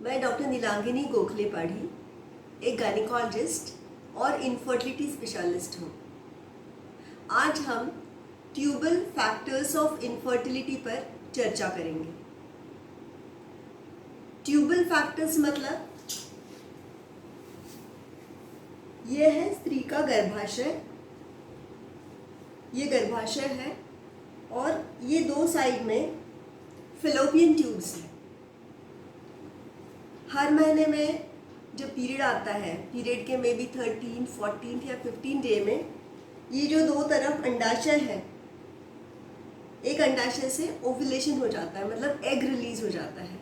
मैं डॉक्टर नीलांगिनी गोखले पाढ़ी एक गायनिकोलॉजिस्ट और इनफर्टिलिटी स्पेशलिस्ट हूँ। आज हम ट्यूबल फैक्टर्स ऑफ इनफर्टिलिटी पर चर्चा करेंगे। ट्यूबल फैक्टर्स मतलब ये है स्त्री का गर्भाशय। ये गर्भाशय है और ये दो साइड में फेलोपियन ट्यूब्स हैं। हर महीने में जब पीरियड आता है, पीरियड के मे बी 13, 14 या 15 डे में ये जो दो तरफ अंडाशय है, एक अंडाशय से ओव्यूलेशन हो जाता है, मतलब एग रिलीज हो जाता है।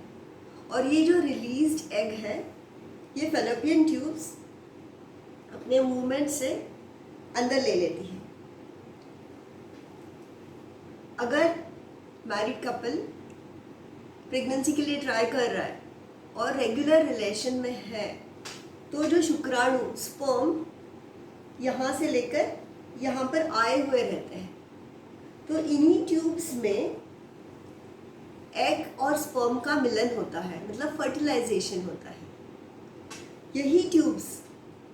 और ये जो रिलीज्ड एग है, ये फेलोपियन ट्यूब्स अपने मूवमेंट से अंदर ले लेती है। अगर मैरिड कपल प्रेगनेंसी के लिए ट्राई कर रहा है और रेगुलर रिलेशन में है, तो जो शुक्राणु स्पर्म यहाँ से लेकर यहाँ पर आए हुए रहते हैं, तो इन्हीं ट्यूब्स में एग और स्पर्म का मिलन होता है, मतलब फर्टिलाइजेशन होता है। यही ट्यूब्स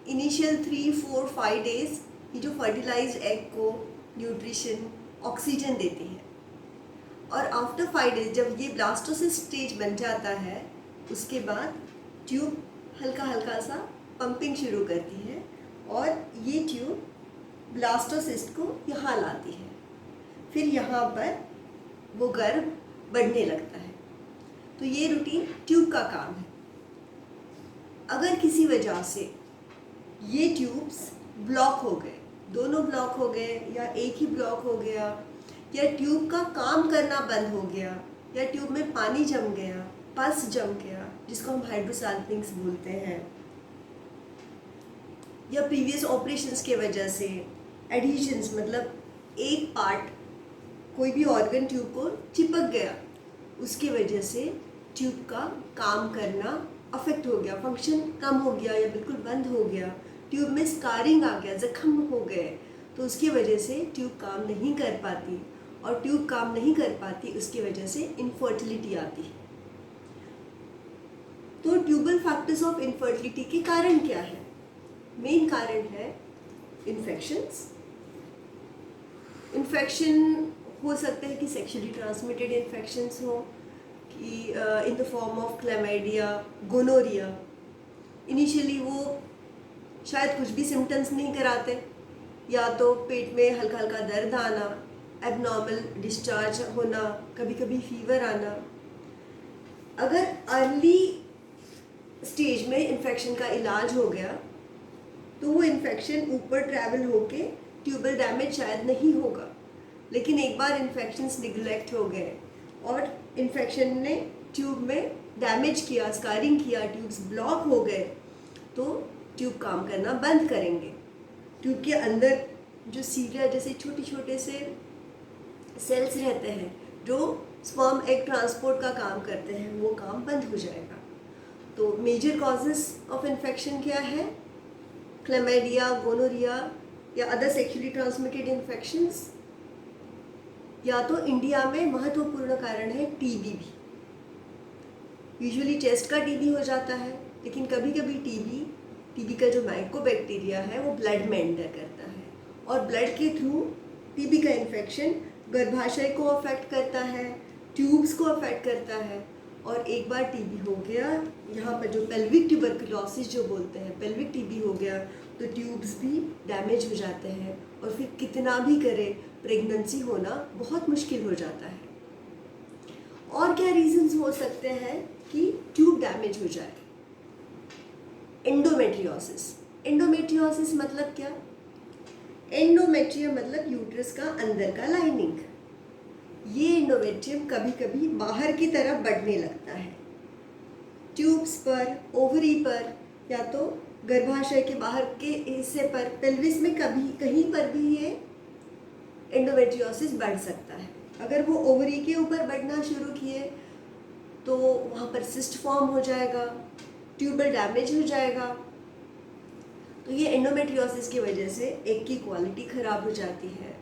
इनिशियल 3, 4, 5 डेज ये जो फर्टिलाइज्ड एग को न्यूट्रिशन, ऑक्सीजन देती है। और आफ्टर 5 डेज जब ये ब्लास्टोसिस्ट स्टेज बन जाता है, उसके बाद ट्यूब हल्का हल्का सा पंपिंग शुरू करती है और ये ट्यूब ब्लास्टोसिस्ट को यहाँ लाती है। फिर यहाँ पर वो गर्भ बढ़ने लगता है। तो ये रूटीन ट्यूब का काम है। अगर किसी वजह से ये ट्यूब्स ब्लॉक हो गए, दोनों ब्लॉक हो गए या एक ही ब्लॉक हो गया, या ट्यूब का काम करना बंद हो गया, या ट्यूब में पानी जम गया, पस जम गया, जिसको हम हाइड्रोसल्फिंग्स बोलते हैं, या प्रीवियस ऑपरेशंस के वजह से एडिशंस, मतलब एक पार्ट कोई भी ऑर्गन ट्यूब को चिपक गया, उसकी वजह से ट्यूब का काम करना अफेक्ट हो गया, फंक्शन कम हो गया या बिल्कुल बंद हो गया, ट्यूब में स्कारिंग आ गया, जख्म हो गए, तो उसकी वजह से ट्यूब काम नहीं कर पाती, और ट्यूब काम नहीं कर पाती उसकी वजह से इनफर्टिलिटी आती है। तो ट्यूबल फैक्टर्स ऑफ इनफर्टिलिटी के कारण क्या है? मेन कारण है इन्फेक्शंस। इन्फेक्शन हो सकते हैं कि सेक्सुअली ट्रांसमिटेड इन्फेक्शंस हो, कि in the form of chlamydia, gonorrhoea. Initially वो शायद कुछ भी सिम्टम्स नहीं कराते, या तो पेट में हल्का हल्का दर्द आना, एबनॉर्मल डिस्चार्ज होना, कभी कभी फीवर आना। अगर अर्ली स्टेज में इन्फेक्शन का इलाज हो गया तो वो इन्फेक्शन ऊपर ट्रैवल होके ट्यूबल डैमेज शायद नहीं होगा। लेकिन एक बार इन्फेक्शंस निगलेक्ट हो गए और इन्फेक्शन ने ट्यूब में डैमेज किया, स्कारिंग किया, ट्यूब्स ब्लॉक हो गए, तो ट्यूब काम करना बंद करेंगे। ट्यूब के अंदर जो सीलिया जैसे छोटे छोटे से सेल्स रहते हैं, जो स्पर्म एग ट्रांसपोर्ट का काम करते हैं, वो काम बंद हो जाएगा। तो मेजर कॉजेस ऑफ इन्फेक्शन क्या है? क्लैमिडिया, गोनोरिया या अदर सेक्सुअली ट्रांसमिटेड इन्फेक्शंस, या तो इंडिया में महत्वपूर्ण कारण है टीबी भी। यूजुअली चेस्ट का टीबी हो जाता है, लेकिन कभी कभी टीबी का जो माइकोबैक्टीरिया है वो ब्लड में एंटर करता है, और ब्लड के थ्रू टीबी का इन्फेक्शन गर्भाशय को अफेक्ट करता है, ट्यूब्स को अफेक्ट करता है। और एक बार टीबी हो गया, यहाँ पर जो पेल्विक ट्यूबरकुलोसिस जो बोलते हैं, पेल्विक टीबी हो गया, तो ट्यूब्स भी डैमेज हो जाते हैं, और फिर कितना भी करे प्रेगनेंसी होना बहुत मुश्किल हो जाता है। और क्या रीजंस हो सकते हैं कि ट्यूब डैमेज हो जाए? एंडोमेट्रियोसिस। एंडोमेट्रियोसिस मतलब क्या? एंडोमेट्रियम मतलब यूट्रस का अंदर का लाइनिंग। ये एंडोमेट्रियम कभी कभी बाहर की तरफ बढ़ने लगता है, ट्यूब्स पर, ओवरी पर, या तो गर्भाशय के बाहर के हिस्से पर, पेल्विस में, कभी कहीं पर भी ये एंडोमेट्रियोसिस बढ़ सकता है। अगर वो ओवरी के ऊपर बढ़ना शुरू किए तो वहाँ पर सिस्ट फॉर्म हो जाएगा, ट्यूबल डैमेज हो जाएगा। तो ये एंडोमेट्रियोसिस की वजह से एग की क्वालिटी ख़राब हो जाती है,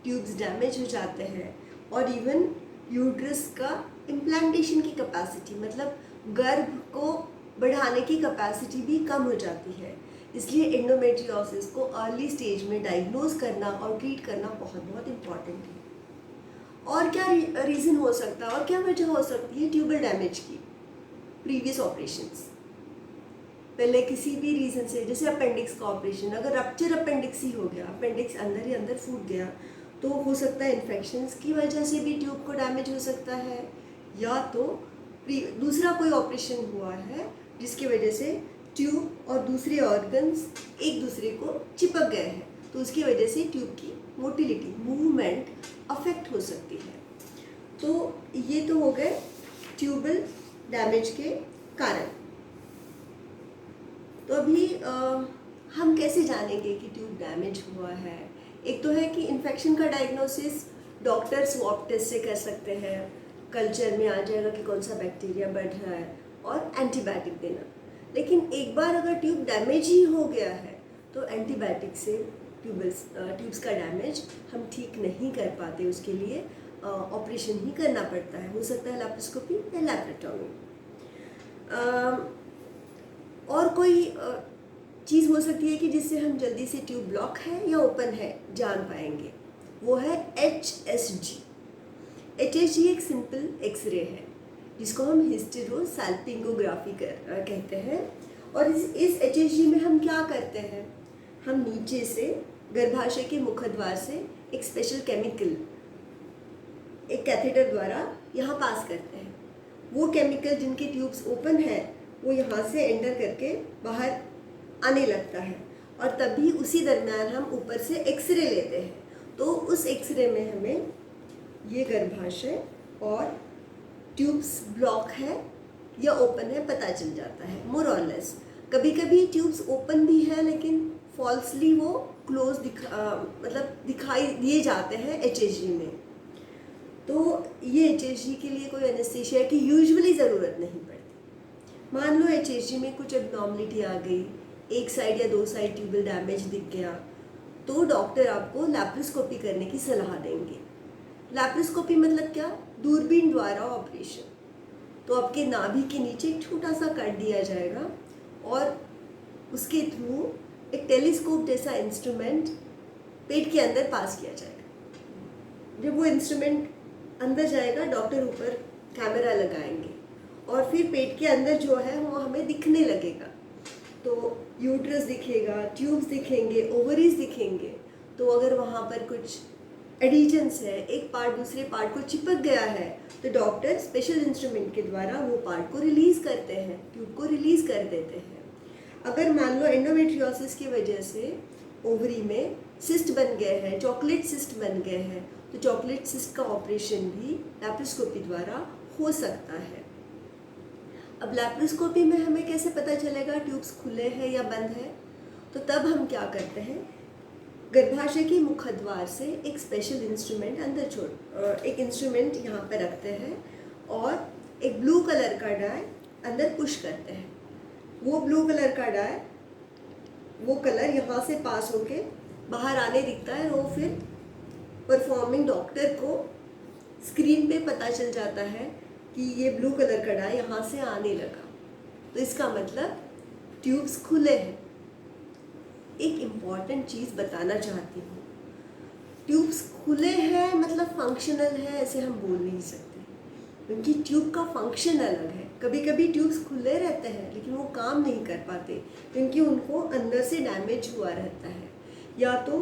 ट्यूब्स डैमेज हो जाते हैं, और इवन यूट्रस का इम्प्लांटेशन की कैपेसिटी, मतलब गर्भ को बढ़ाने की कैपेसिटी भी कम हो जाती है। इसलिए एंडोमेट्रियोसिस को अर्ली स्टेज में डायग्नोज करना और ट्रीट करना बहुत बहुत इम्पॉर्टेंट है। और क्या रीज़न हो सकता है और क्या वजह हो सकती है ट्यूबल डैमेज की? प्रीवियस ऑपरेशंस, पहले किसी भी रीज़न से, जैसे अपेंडिक्स का ऑपरेशन, अगर रप्चर अपेंडिक्स ही हो गया, अपेंडिक्स अंदर ही अंदर फूट गया, तो हो सकता है इन्फेक्शंस की वजह से भी ट्यूब को डैमेज हो सकता है, या तो दूसरा कोई ऑपरेशन हुआ है जिसकी वजह से ट्यूब और दूसरे ऑर्गन्स एक दूसरे को चिपक गए हैं, तो उसकी वजह से ट्यूब की मोटिलिटी, मूवमेंट अफेक्ट हो सकती है। तो ये तो हो गए ट्यूबल डैमेज के कारण। तो अभी हम कैसे जानेंगे कि ट्यूब डैमेज हुआ है? एक तो है कि इन्फेक्शन का डायग्नोसिस डॉक्टर स्वैब टेस्ट से कर सकते हैं, कल्चर में आ जाएगा कि कौन सा बैक्टीरिया बढ़ रहा है, और एंटीबायोटिक देना। लेकिन एक बार अगर ट्यूब डैमेज ही हो गया है तो एंटीबायोटिक से ट्यूब्स का डैमेज हम ठीक नहीं कर पाते, उसके लिए ऑपरेशन ही करना पड़ता है। हो सकता है लैप्रोस्कोपी या लैप्रोटॉमी। और कोई चीज़ हो सकती है कि जिससे हम जल्दी से ट्यूब ब्लॉक है या ओपन है जान पाएंगे, वो है HSG। HSG एक सिंपल एक्सरे है जिसको हम हिस्टेरोसाल्पिंगोग्राफी कहते हैं। और इस HSG में हम क्या करते हैं, हम नीचे से गर्भाशय के मुखद्वार से एक स्पेशल केमिकल एक कैथेटर द्वारा यहाँ पास करते हैं। वो केमिकल जिनके ट्यूब्स ओपन है वो यहाँ से एंटर करके बाहर आने लगता है, और तभी उसी दरम्यान हम ऊपर से एक्सरे लेते हैं। तो उस एक्सरे में हमें ये गर्भाशय और ट्यूब्स ब्लॉक है या ओपन है पता चल जाता है, मोर और लेस। कभी कभी ट्यूब्स ओपन भी है लेकिन फॉल्सली वो क्लोज दिखाई दिए जाते हैं HSG में। तो ये HSG के लिए कोई एनेस्थीसिया की यूजुअली ज़रूरत नहीं पड़ती। मान लो HSG में कुछ एबनॉर्मलिटी आ गई, एक साइड या दो साइड ट्यूबल डैमेज दिख गया, तो डॉक्टर आपको लैप्रोस्कोपी करने की सलाह देंगे। लैप्रोस्कोपी मतलब क्या? दूरबीन द्वारा ऑपरेशन। तो आपके नाभि के नीचे एक छोटा सा कट दिया जाएगा और उसके थ्रू एक टेलीस्कोप जैसा इंस्ट्रूमेंट पेट के अंदर पास किया जाएगा। जब वो इंस्ट्रूमेंट अंदर जाएगा, डॉक्टर ऊपर कैमरा लगाएंगे और फिर पेट के अंदर जो है वो हमें दिखने लगेगा। तो यूट्रस दिखेगा, ट्यूब्स दिखेंगे, ओवरीज दिखेंगे। तो अगर वहाँ पर कुछ एडिशंस है, एक पार्ट दूसरे पार्ट को चिपक गया है, तो डॉक्टर स्पेशल इंस्ट्रूमेंट के द्वारा वो पार्ट को रिलीज़ करते हैं, ट्यूब को रिलीज़ कर देते हैं। अगर मान लो एंडोमेट्रियोसिस की वजह से ओवरी में सिस्ट बन गए हैं, चॉकलेट सिस्ट बन गए हैं, तो चॉकलेट सिस्ट का ऑपरेशन भी लैप्रोस्कोपी द्वारा हो सकता है। अब लैप्रोस्कोपी में हमें कैसे पता चलेगा ट्यूब्स खुले हैं या बंद है? तो तब हम क्या करते हैं, गर्भाशय के मुखद्वार से एक स्पेशल इंस्ट्रूमेंट एक इंस्ट्रूमेंट यहाँ पर रखते हैं और एक ब्लू कलर का डाई अंदर पुश करते हैं। वो ब्लू कलर का डाई, वो कलर यहाँ से पास होके बाहर आने दिखता है। वो फिर परफॉर्मिंग डॉक्टर को स्क्रीन पे पता चल जाता है कि ये ब्लू कलर का डाई यहाँ से आने लगा, तो इसका मतलब ट्यूब्स खुले हैं। एक इम्पॉर्टेंट चीज़ बताना चाहती हूँ, ट्यूब्स खुले हैं मतलब फंक्शनल है ऐसे हम बोल नहीं सकते, क्योंकि ट्यूब का फंक्शन अलग है। कभी कभी ट्यूब्स खुले रहते हैं लेकिन वो काम नहीं कर पाते क्योंकि उनको अंदर से डैमेज हुआ रहता है, या तो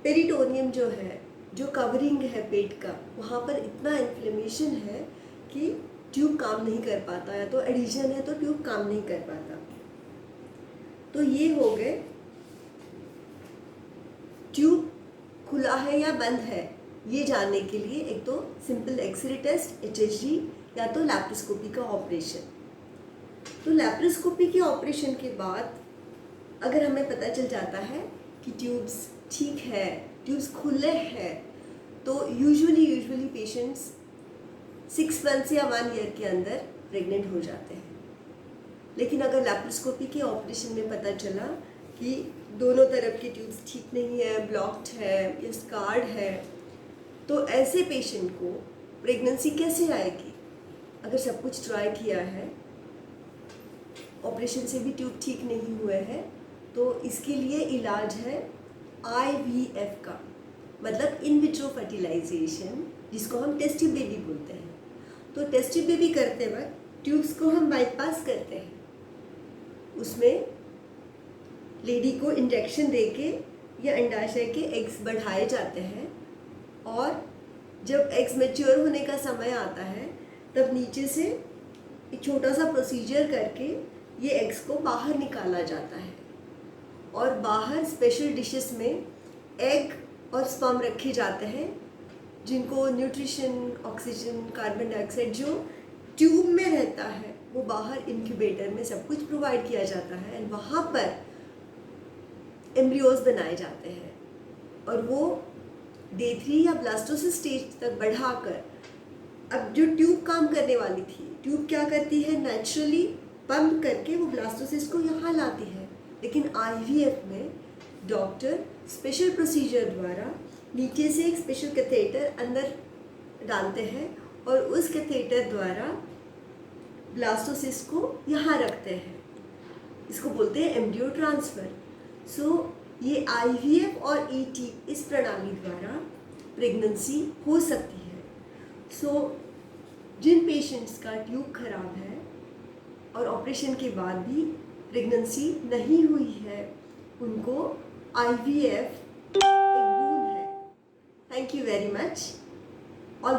पेरिटोनियम जो है, जो कवरिंग है पेट का, वहाँ पर इतना इन्फ्लेमेशन है कि ट्यूब काम नहीं कर पाता, या तो एडिशन है तो ट्यूब काम नहीं कर पाता। तो ये हो गए ट्यूब खुला है या बंद है ये जानने के लिए एक तो सिंपल एक्सरे टेस्ट HSG या तो लैप्रोस्कोपी का ऑपरेशन। तो लैप्रोस्कोपी के ऑपरेशन के बाद अगर हमें पता चल जाता है कि ट्यूब्स ठीक है, ट्यूब्स खुले हैं, तो यूजुअली पेशेंट्स 6 मंथ्स या 1 ईयर के अंदर प्रेग्नेंट हो जाते हैं। लेकिन अगर लैप्रोस्कोपी के ऑपरेशन में पता चला कि दोनों तरफ की ट्यूब्स ठीक नहीं है, ब्लॉक्ड है या स्कार्ड है, तो ऐसे पेशेंट को प्रेगनेंसी कैसे आएगी? अगर सब कुछ ट्राई किया है, ऑपरेशन से भी ट्यूब ठीक नहीं हुए है, तो इसके लिए इलाज है IVF का, मतलब इन विट्रो फर्टिलाइजेशन, जिसको हम टेस्ट ट्यूब बेबी बोलते हैं। तो टेस्ट ट्यूब बेबी करते वक्त ट्यूब्स को हम बाईपास करते हैं, उसमें लेडी को इंजेक्शन देके या अंडाशय के एग्स बढ़ाए जाते हैं, और जब एग्स मैच्योर होने का समय आता है तब नीचे से एक छोटा सा प्रोसीजर करके ये एग्स को बाहर निकाला जाता है, और बाहर स्पेशल डिशेस में एग और स्पर्म रखे जाते हैं, जिनको न्यूट्रिशन, ऑक्सीजन, कार्बन डाइऑक्साइड जो ट्यूब में रहता है वो बाहर इंक्यूबेटर में सब कुछ प्रोवाइड किया जाता है, एंड वहाँ पर एम्ब्रियोज बनाए जाते हैं, और वो डे 3 या ब्लास्टोसिस स्टेज तक बढ़ाकर, अब जो ट्यूब काम करने वाली थी, ट्यूब क्या करती है, नेचुरली पंप करके वो ब्लास्टोसिस को यहाँ लाती है, लेकिन IVF में डॉक्टर स्पेशल प्रोसीजर द्वारा नीचे से एक स्पेशल कैथेटर अंदर डालते हैं, और उस कैथेटर द्वारा ब्लास्टोसिस को यहाँ रखते हैं। इसको बोलते हैं एम्ब्रियो ट्रांसफ़र। सो ये IVF और ET इस प्रणाली द्वारा प्रेगनेंसी हो सकती है। सो जिन पेशेंट्स का ट्यूब खराब है और ऑपरेशन के बाद भी प्रेगनेंसी नहीं हुई है, उनको IVF एक बोon है। Thank you very much.